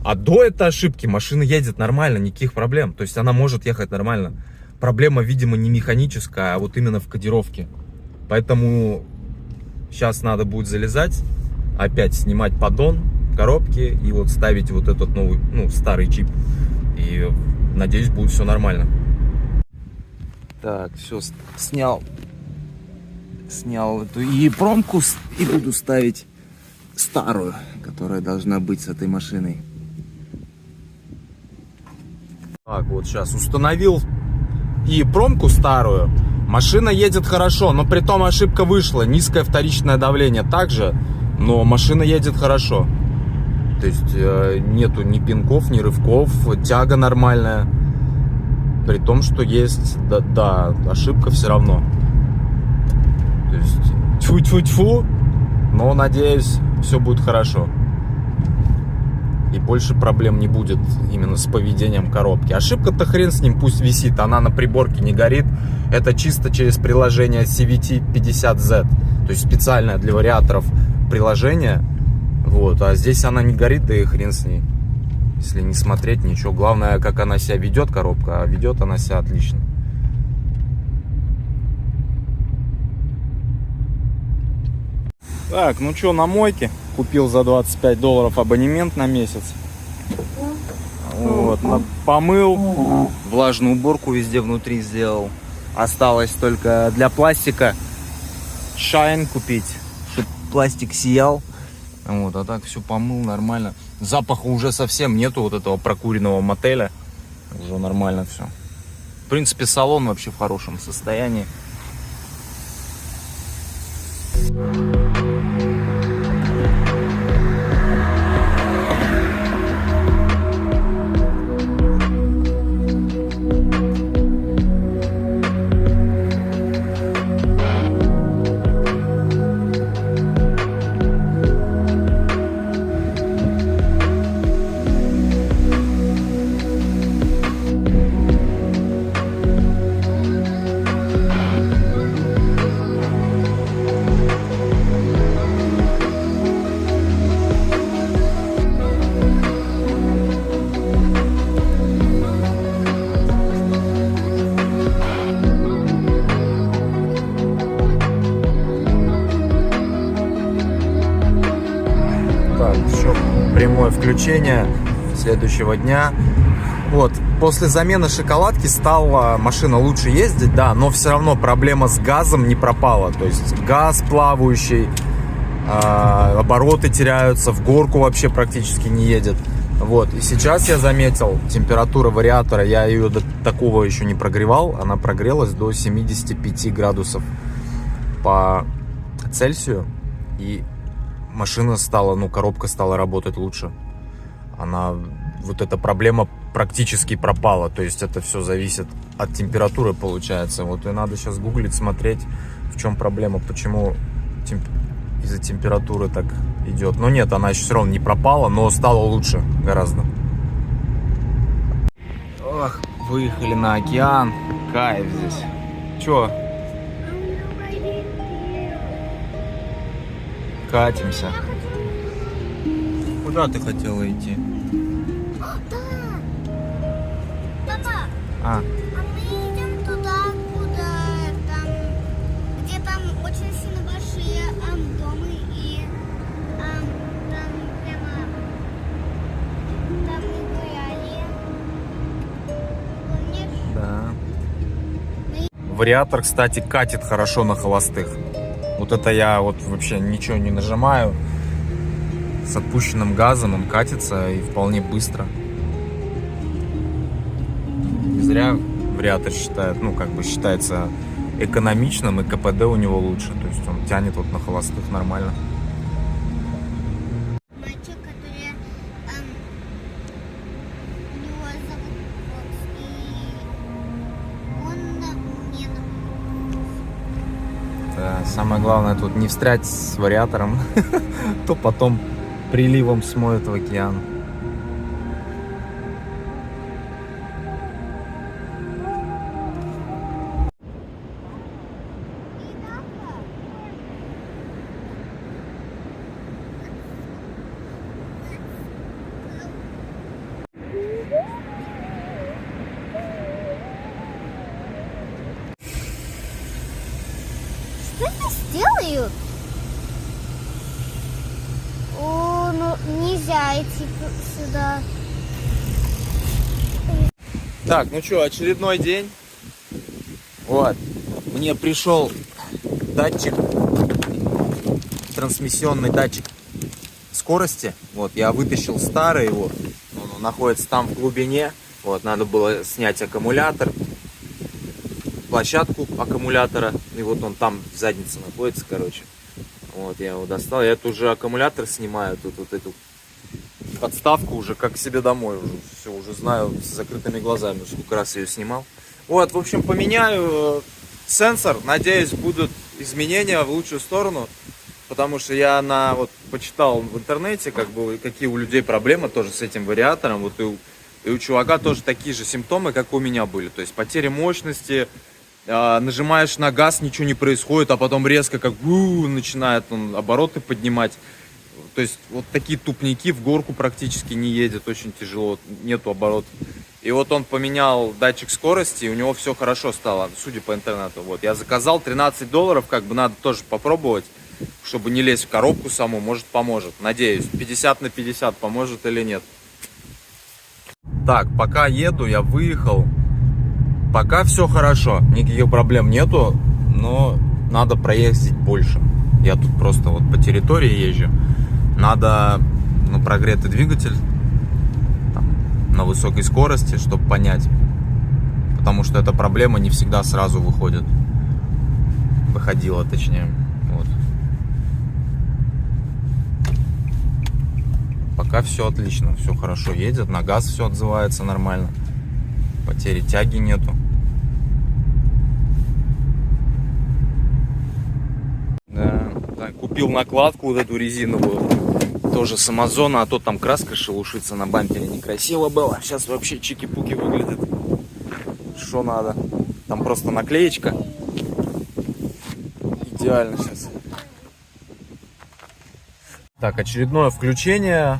А до этой ошибки машина едет нормально, никаких проблем, то есть она может ехать нормально. Проблема, видимо, не механическая, а вот именно в кодировке. Поэтому сейчас надо будет залезать, опять снимать поддон коробки и вот ставить вот этот новый, ну, старый чип. И надеюсь, будет все нормально. Так, все, снял эту EEPROM-ку и буду ставить старую, которая должна быть с этой машиной. Так, вот сейчас установил EEPROM-ку старую. Машина едет хорошо, но при том ошибка вышла. Низкое вторичное давление также, но машина едет хорошо. То есть нету ни пинков, ни рывков, тяга нормальная. При том, что есть, да, ошибка все равно. То есть тьфу-тьфу-тьфу, но надеюсь, все будет хорошо. и больше проблем не будет именно с поведением коробки. Ошибка-то хрен с ним, пусть висит, она на приборке не горит. Это чисто через приложение CVT-50Z, то есть специальное для вариаторов приложение. Вот, а здесь она не горит, да и хрен с ней. Если не смотреть, ничего. Главное, как она себя ведет, коробка, а ведет она себя отлично. Так, ну что, на мойке купил за $25 абонемент на месяц. Вот, помыл, влажную уборку везде внутри сделал. Осталось только для пластика Shine купить, чтобы пластик сиял. Вот, а так все помыл нормально. Запаха уже совсем нету, вот этого прокуренного мотеля. Уже нормально все. В принципе, салон вообще в хорошем состоянии. Прямое включение следующего дня. Вот, после замены шоколадки стала машина лучше ездить, да, но все равно проблема с газом не пропала. То есть газ плавающий, обороты теряются, в горку вообще практически не едет. Вот, и сейчас я заметил, температура вариатора, я ее до такого еще не прогревал, она прогрелась до 75 градусов по Цельсию, и машина стала, ну, коробка стала работать лучше. Она, вот эта проблема практически пропала. То есть это все зависит от температуры, получается. Вот и надо сейчас гуглить, смотреть, в чем проблема, почему из-за температуры так идет. Но нет, она еще все равно не пропала, но стала лучше гораздо. Ох, выехали на океан. Кайф здесь. Че? Катимся. Куда ты хотела идти? Папа, А, мы идем туда, где там очень сильно большие дома и там прямо там мы гуляли. Помнишь? да. Вариатор, кстати, катит хорошо на холостых. Вот это я вот вообще ничего не нажимаю. С отпущенным газом он катится и вполне быстро. Не зря вариатор считает, ну, как бы считается экономичным, и КПД у него лучше. То есть он тянет вот на холостых нормально. Мальчик, который его зовут Фокс, и он мне Да, самое главное тут не встрять с вариатором, то потом приливом смоет в океан. Что я сделаю? О, ну нельзя идти сюда. Так, ну что, очередной день. Вот. Мне пришел датчик, трансмиссионный датчик скорости. Вот, я вытащил старый его. Он находится там в глубине. Вот, надо было снять аккумулятор, площадку аккумулятора. И вот он там в заднице находится, короче. Вот, я его достал. Я тут уже аккумулятор снимаю. Тут вот эту подставку уже как к себе домой. Уже все, уже знаю с закрытыми глазами. Сколько раз я ее снимал. Вот, в общем, поменяю сенсор. Надеюсь, будут изменения в лучшую сторону. потому что я вот почитал в интернете, как бы, какие у людей проблемы тоже с этим вариатором. Вот и у чувака тоже такие же симптомы, как у меня были. То есть потеря мощности, нажимаешь на газ, ничего не происходит, а потом резко как начинает он обороты поднимать. То есть вот такие тупники, в горку практически не едет, очень тяжело, нету оборотов. И вот он поменял датчик скорости, и у него все хорошо стало, судя по интернету. Вот я заказал $13, как бы надо тоже попробовать, чтобы не лезть в коробку саму, может поможет, надеюсь. 50/50 поможет или нет. Так, пока еду, я выехал. Пока все хорошо, никаких проблем нету, но надо проездить больше. Я тут просто вот по территории езжу. Надо, прогретый двигатель там, на высокой скорости, чтобы понять. Потому что эта проблема не всегда сразу выходит. Выходила, точнее. Вот. Пока все отлично, все хорошо едет. На газ все отзывается нормально. Потери тяги нету. Да, купил накладку вот эту резиновую. Тоже с Амазона, а то там краска шелушится на бампере. Некрасиво было. Сейчас вообще чики-пуки выглядит. Что надо? Там просто наклеечка. Идеально сейчас. Так, очередное включение.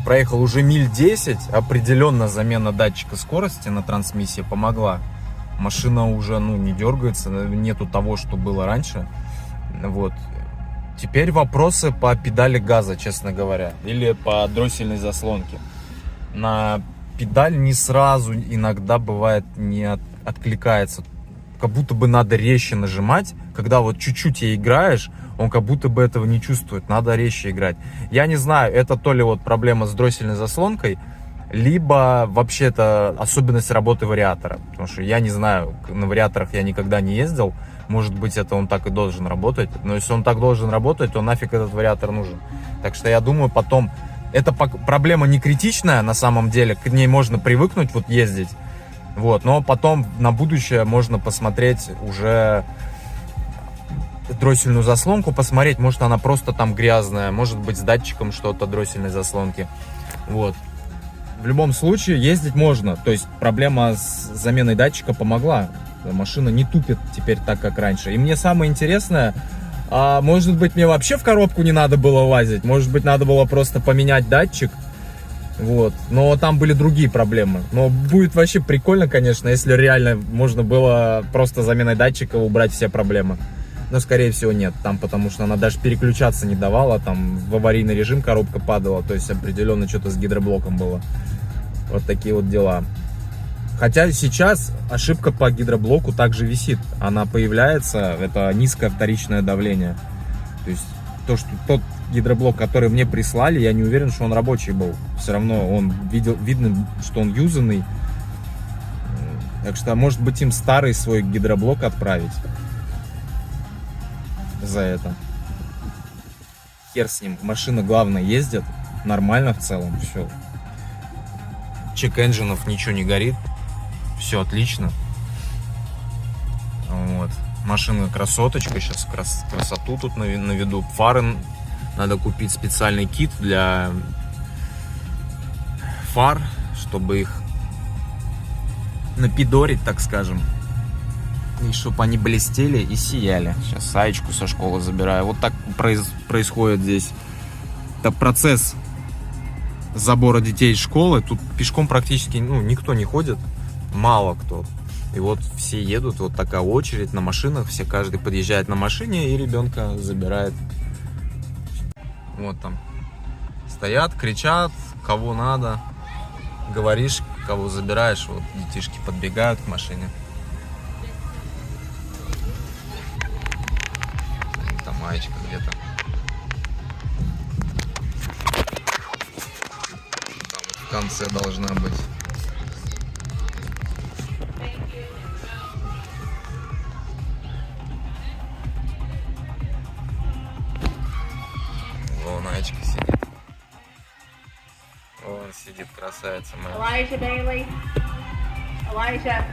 Проехал уже миль 10. Определенно замена датчика скорости на трансмиссии помогла. Машина уже не дергается, нету того, что было раньше. Вот. Теперь вопросы по педали газа, честно говоря, или по дроссельной заслонке. На педаль не сразу иногда бывает не откликается. Как будто бы надо резче нажимать. Когда вот чуть-чуть и играешь, он как будто бы этого не чувствует. Надо резче играть. Я не знаю, это то ли вот проблема с дроссельной заслонкой, либо вообще это особенность работы вариатора. Потому что я не знаю, на вариаторах я никогда не ездил. Может быть, это он так и должен работать. Но если он так должен работать, то нафиг этот вариатор нужен. Так что я думаю, потом... Эта проблема не критичная на самом деле. К ней можно привыкнуть, вот ездить. Вот. Но потом на будущее можно посмотреть уже дроссельную заслонку. Посмотреть, может она просто там грязная. Может быть, с датчиком что-то дроссельной заслонки. Вот. В любом случае ездить можно. То есть проблема с заменой датчика помогла. Машина не тупит теперь так, как раньше. И мне самое интересное, может быть, мне вообще в коробку не надо было лазить. Может быть, надо было просто поменять датчик. Вот. Но там были другие проблемы. Но будет вообще прикольно, конечно, если реально можно было просто заменой датчика убрать все проблемы. Но, скорее всего, нет. Там, потому что она даже переключаться не давала. Там в аварийный режим коробка падала. То есть определенно что-то с гидроблоком было. Вот такие вот дела. Хотя сейчас ошибка по гидроблоку также висит. Она появляется, это низкое вторичное давление. То есть тот гидроблок, который мне прислали, я не уверен, что он рабочий был. Все равно видно, что он юзанный. Так что, может быть, им старый свой гидроблок отправить. За это. Хер с ним. Машина, главное, ездит. Нормально в целом. Все. Чек-энджинов ничего не горит. Все отлично. Вот. Машина красоточка. Сейчас красоту тут наведу. Фары надо купить специальный кит для фар, чтобы их напидорить, так скажем. И чтобы они блестели и сияли. Сейчас Саечку со школы забираю. Вот так происходит здесь. Это процесс забора детей из школы. Тут пешком практически никто не ходит. Мало кто. И вот все едут, вот такая очередь на машинах, все, каждый подъезжает на машине и ребенка забирает. Вот там стоят, кричат, кого надо, говоришь, кого забираешь, вот детишки подбегают к машине. Там маечка где-то. Там в конце должна быть. Наечка сидит. Вон сидит красавица моя. Elijah Bailey. Elijah.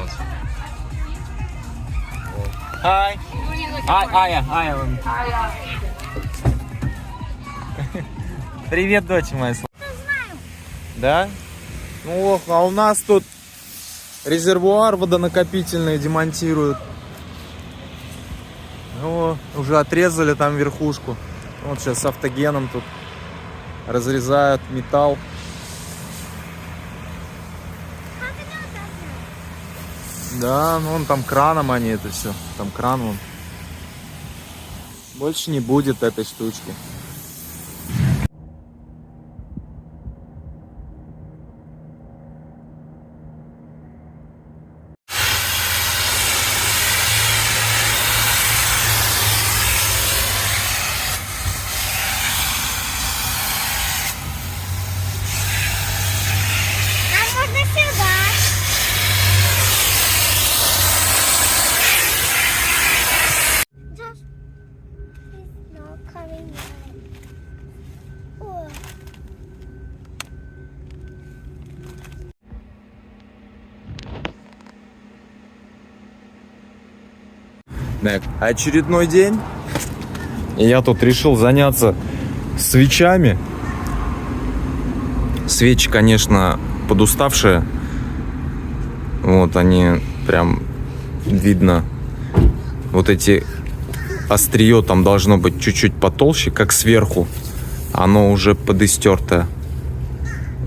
понравился. Hi. Ая. Привет, дочь моя. Да? Ну, ох, а у нас тут резервуар водонакопительный демонтируют. Ну, уже отрезали там верхушку. Вот сейчас с автогеном тут разрезают металл. Да, ну он там краном они это все. Там кран вон. Больше не будет этой штучки. Нам можно сюда. Josh, he's not coming yet. Oh. Так, очередной день. И я тут решил заняться свечами. Свечи, конечно, подуставшие. Вот они прям видно. Вот эти острие там должно быть чуть-чуть потолще, как сверху. Оно уже подистертое.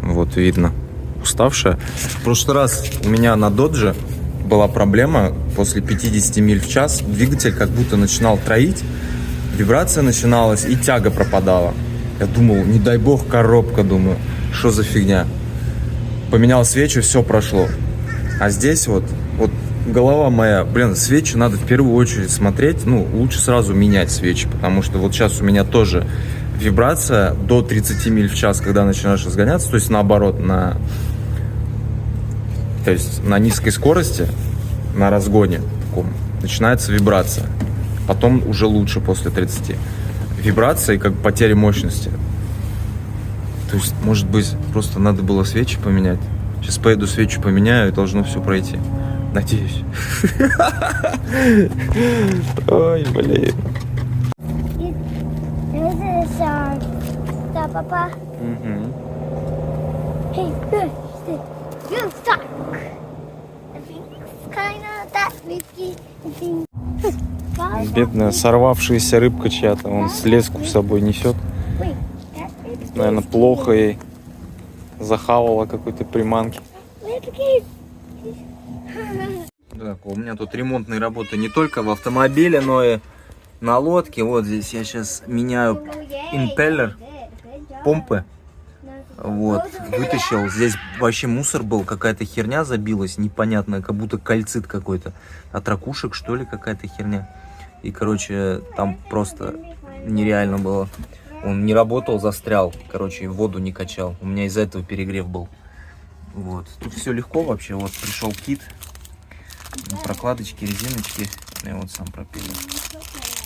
Вот видно. Уставшее. В прошлый раз у меня на Додже была проблема. После 50 миль в час двигатель как будто начинал троить. Вибрация начиналась и тяга пропадала. Я думал, не дай бог коробка, думаю. Что за фигня? Поменял свечи, все прошло. А здесь вот голова моя, блин, свечи надо в первую очередь смотреть. Ну, лучше сразу менять свечи, потому что вот сейчас у меня тоже вибрация до 30 миль в час, когда начинаешь разгоняться, то есть наоборот, то есть на низкой скорости, на разгоне таком, начинается вибрация. Потом уже лучше после 30. Вибрация и как потеря мощности. То есть, может быть, просто надо было свечи поменять. Сейчас поеду свечи поменяю, и должно все пройти. Надеюсь. Ой, блин. This is the papa. Hey, you suck. I think it's kind of that risky. I think. Бедная сорвавшаяся рыбка чья-то. Он слезку с собой несет. Wait, that is. Наверное, плохо ей. Захавала какой-то приманки. Так, у меня тут ремонтные работы не только в автомобиле, но и на лодке. Вот здесь я сейчас меняю импеллер, помпы. Вот, вытащил. Здесь вообще мусор был, какая-то херня забилась, непонятная, как будто кальцит какой-то. От ракушек, что ли, какая-то херня. И, короче, там просто нереально было. Он не работал, застрял. Короче, и воду не качал. У меня из-за этого перегрев был. Вот. Тут все легко вообще. Вот пришел кит. Прокладочки, резиночки. И вот сам пропеллер.